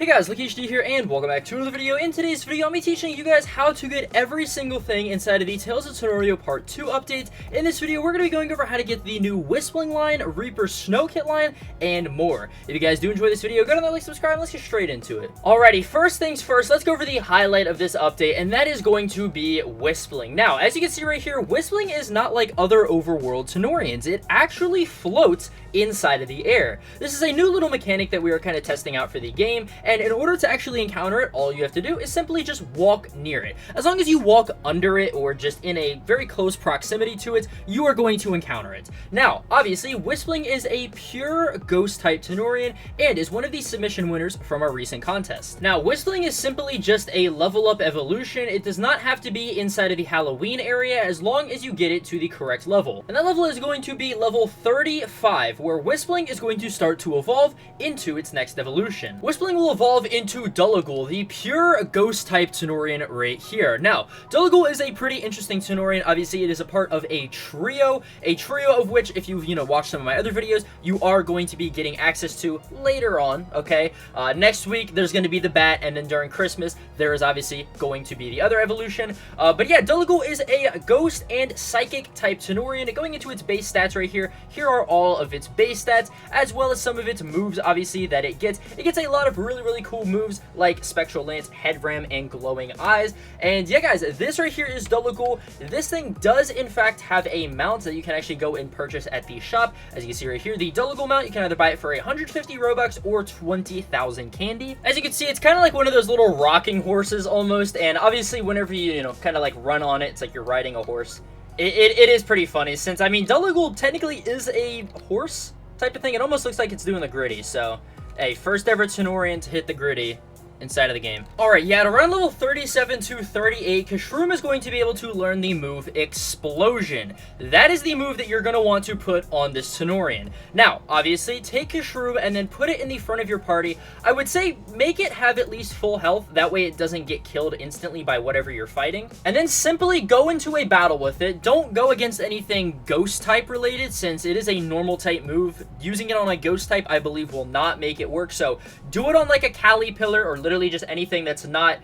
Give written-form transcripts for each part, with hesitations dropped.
Hey guys, LuckyHD here, and welcome back to another video. In today's video, I'll be teaching you guys how to get every single thing inside of the Tales of Tanorio Part 2 update. In this video, we're going to be going over how to get the new Wispling line, Reaper Snow Kit line, and more. If you guys do enjoy this video, go down there, like, subscribe, and let's get straight into it. Alrighty, first things first, let's go over the highlight of this update, and that is going to be Wispling. Now, as you can see right here, Wispling is not like other overworld Tanorians. It actually floats inside of the air. This is a new little mechanic that we are kind of testing out for the game, and in order to actually encounter it, all you have to do is simply just walk near it. As long as you walk under it or just in a very close proximity to it, you are going to encounter it. Now, obviously, Wispling is a pure ghost type Tanorian and is one of the submission winners from our recent contest. Now, Wispling is simply just a level up evolution. It does not have to be inside of the Halloween area as long as you get it to the correct level. And that level is going to be level 35, where Wispling is going to start to evolve into its next evolution. Wispling will evolve into Dullaghoul, the pure ghost type Tanorian right here. Now, Dullaghoul is a pretty interesting Tanorian. Obviously, it is a part of a trio of which, if you've, watched some of my other videos, you are going to be getting access to later on, okay? Next week, there's going to be the Bat, and then during Christmas, there is obviously going to be the other evolution. But yeah, Dullaghoul is a ghost and psychic type Tanorian. Going into its base stats right here, here are all of its base stats, as well as some of its moves, obviously, that it gets. It gets a lot of really cool moves like Spectral Lance, Head Ram, and Glowing Eyes. And yeah, guys, this right here is Dullaghoul. This thing does, in fact, have a mount that you can actually go and purchase at the shop. As you can see right here, the Dullaghoul mount, you can either buy it for 150 Robux or 20,000 candy. As you can see, it's kind of like one of those little rocking horses almost, and obviously whenever you, kind of like run on it, it's like you're riding a horse. It is pretty funny, since, I mean, Dullaghoul technically is a horse type of thing. It almost looks like it's doing the gritty, so hey, first ever Tanorian to hit the gritty inside of the game. Alright, yeah, at around level 37 to 38, Kashroom is going to be able to learn the move Explosion. That is the move that you're going to want to put on this Tanorian. Now, obviously, take Kashroom and then put it in the front of your party. I would say make it have at least full health, that way it doesn't get killed instantly by whatever you're fighting. And then simply go into a battle with it. Don't go against anything ghost type related, since it is a normal type move. Using it on a ghost type, I believe, will not make it work, so do it on like a Cali Pillar or literally just anything that's not,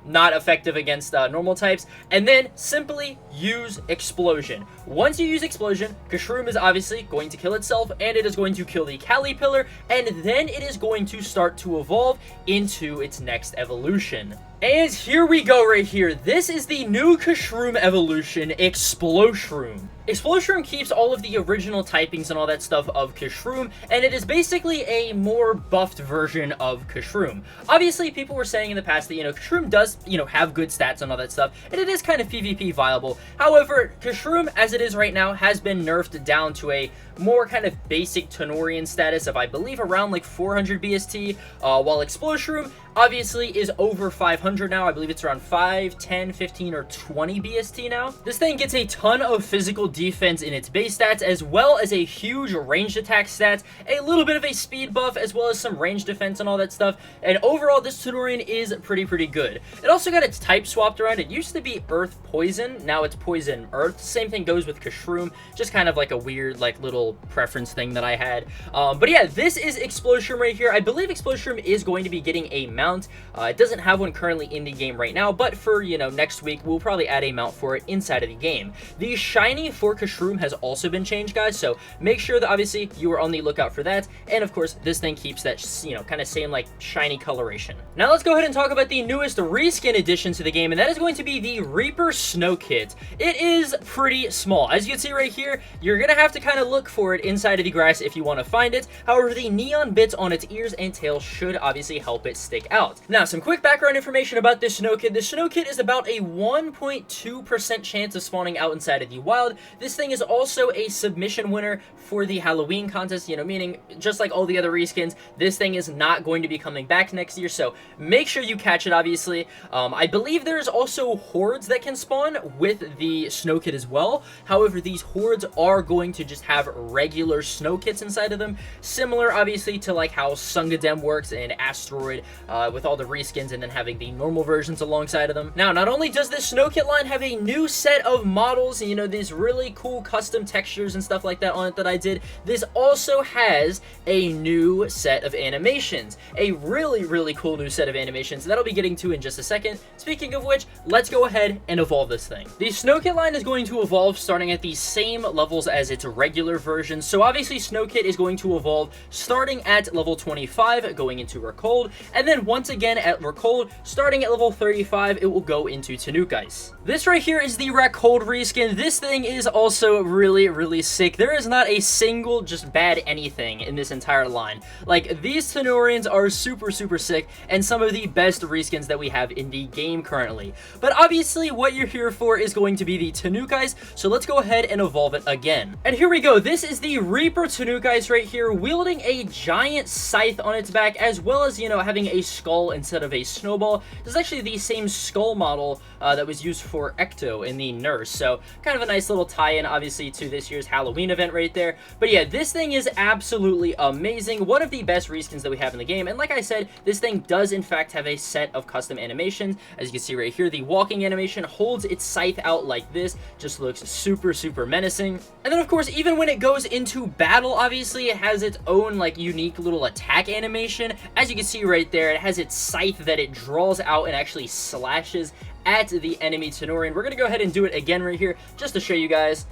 not effective against normal types, and then simply use Explosion. Once you use Explosion, Kashroom is obviously going to kill itself, and it is going to kill the Cali Pillar, and then it is going to start to evolve into its next evolution. And here we go right here. This is the new Kashroom evolution, Exploshroom. Exploshroom keeps all of the original typings and all that stuff of Kashroom, and it is basically a more buffed version of Kashroom. Obviously, people were saying in the past that, Kashroom does, have good stats and all that stuff, and it is kind of PvP viable. However, Kashroom, as it is right now, has been nerfed down to a more kind of basic Tanorian status of, I believe, around like 400 BST, while Exploshroom obviously is over 500 now. I believe it's around 5, 10, 15, or 20 BST now. This thing gets a ton of physical defense in its base stats, as well as a huge ranged attack stats, a little bit of a speed buff, as well as some range defense and all that stuff. And overall, this Tanorian is pretty good. It also got its type swapped around. It used to be Earth Poison, now it's Poison Earth. Same thing goes with Kashroom, just kind of like a weird, like, little preference thing that I had. But yeah, this is Exploshroom right here. I believe Exploshroom is going to be getting a mount. It doesn't have one currently in the game right now, but for, next week, we'll probably add a mount for it inside of the game. The shiny for Kashroom has also been changed, guys, so make sure that, obviously, you are on the lookout for that, and, of course, this thing keeps that, kind of same, like, shiny coloration. Now, let's go ahead and talk about the newest reskin addition to the game, and that is going to be the Reaper Snow Kit. It is pretty small. As you can see right here, you're gonna have to kind of look for it inside of the grass if you want to find it. However, the neon bits on its ears and tail should obviously help it stick out. Now, some quick background information about this Snow Kit. The Snow Kit is about a 1.2% chance of spawning out inside of the wild. This thing is also a submission winner for the Halloween contest, meaning just like all the other reskins, this thing is not going to be coming back next year, so make sure you catch it, obviously. I believe there's also hordes that can spawn with the Snow Kit as well. However, these hordes are going to just have regular Snow Kits inside of them, similar, obviously, to like how Sungadem works in Asteroid with all the reskins, and then having the normal versions alongside of them. Now, not only does this Snow Kit line have a new set of models, you know, these really cool custom textures and stuff like that on it that I did, this also has a new set of animations. A really, really cool new set of animations that I'll be getting to in just a second. Speaking of which, let's go ahead and evolve this thing. The Snow Kit line is going to evolve starting at the same levels as its regular version. So obviously Snow Kit is going to evolve starting at level 25, going into Recold, and then once again at Recold, starting at level 35, it will go into Tanuki's. This right here is the Recold reskin. This thing is also really, really sick. There is not a single just bad anything in this entire line. Like, these Tanorians are super, super sick, and some of the best reskins that we have in the game currently. But obviously, what you're here for is going to be the Tanuki's, so let's go ahead and evolve it again. And here we go. This is the Reaper Tanuki's right here, wielding a giant scythe on its back, as well as, you know, having a skull instead of a snowball. This is actually the same skull model that was used for Ecto in the Nurse, so kind of a nice little tie-in, obviously, to this year's Halloween event right there. But yeah, this thing is absolutely amazing. One of the best reskins that we have in the game, and like I said, this thing does in fact have a set of custom animations. As you can see right here, the walking animation holds its scythe out like this, just looks super, super menacing. And then of course, even when it goes into battle, obviously it has its own like unique little attack animation. As you can see right there, it has its scythe that it draws out and actually slashes at the enemy Tanorian. We're gonna go ahead and do it again right here just to show you guys.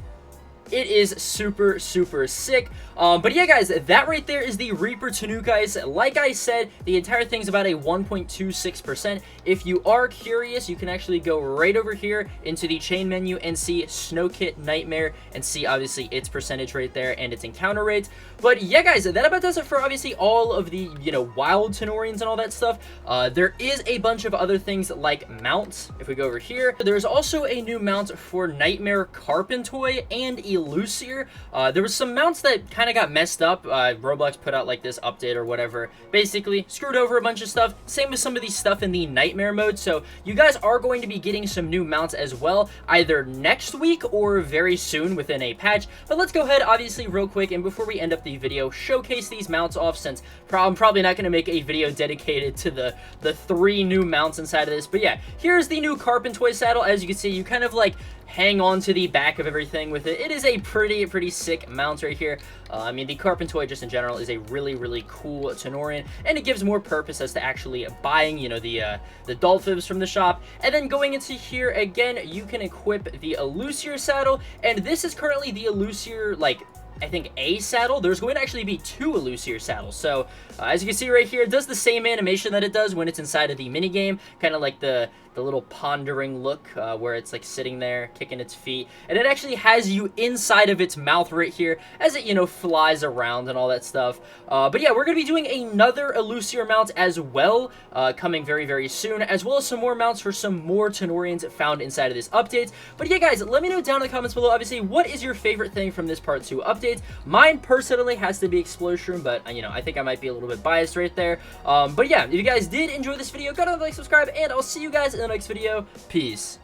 It is super, super sick. But yeah, guys, that right there is the Reaper Tanuki's. Like I said, the entire thing's about a 1.26%. If you are curious, you can actually go right over here into the chain menu and see Snow Kit Nightmare and see, obviously, its percentage right there and its encounter rates. But yeah, guys, that about does it for, obviously, all of the, you know, wild Tanorians and all that stuff. There is a bunch of other things like mounts. If we go over here, there's also a new mount for Nightmare Carpentoy and Elusier. There was some mounts that kind of got messed up. Roblox put out like this update or whatever, basically screwed over a bunch of stuff. Same with some of the stuff in the Nightmare mode, so you guys are going to be getting some new mounts as well, either next week or very soon within a patch. But let's go ahead, obviously, real quick, and before we end up the video, showcase these mounts off, since I'm probably not going to make a video dedicated to the 3 new mounts inside of this. But yeah, here's the new Carpentoy saddle. As you can see, you kind of like hang on to the back of everything with it. It is a pretty sick mount right here. I mean, the Carpentoy just in general is a really cool Tanorian, and it gives more purpose as to actually buying, you know, the Dolphibs from the shop. And then going into here again, you can equip the Elusier saddle, and this is currently the Elusier, like, I think a saddle. There's going to actually be 2 Elusier saddles. So as you can see right here, it does the same animation that it does when it's inside of the minigame, kind of like the little pondering look where it's like sitting there kicking its feet, and it actually has you inside of its mouth right here as it, you know, flies around and all that stuff. But yeah, we're going to be doing another Elusier mount as well, coming very soon, as well as some more mounts for some more Tanorians found inside of this update. But yeah, guys, let me know down in the comments below, obviously, what is your favorite thing from this part 2 update. Mine personally has to be Explosion, but you know, I think I might be a little bit biased right there. But yeah, if you guys did enjoy this video, go down, like, subscribe, and I'll see you guys in the next video. Peace.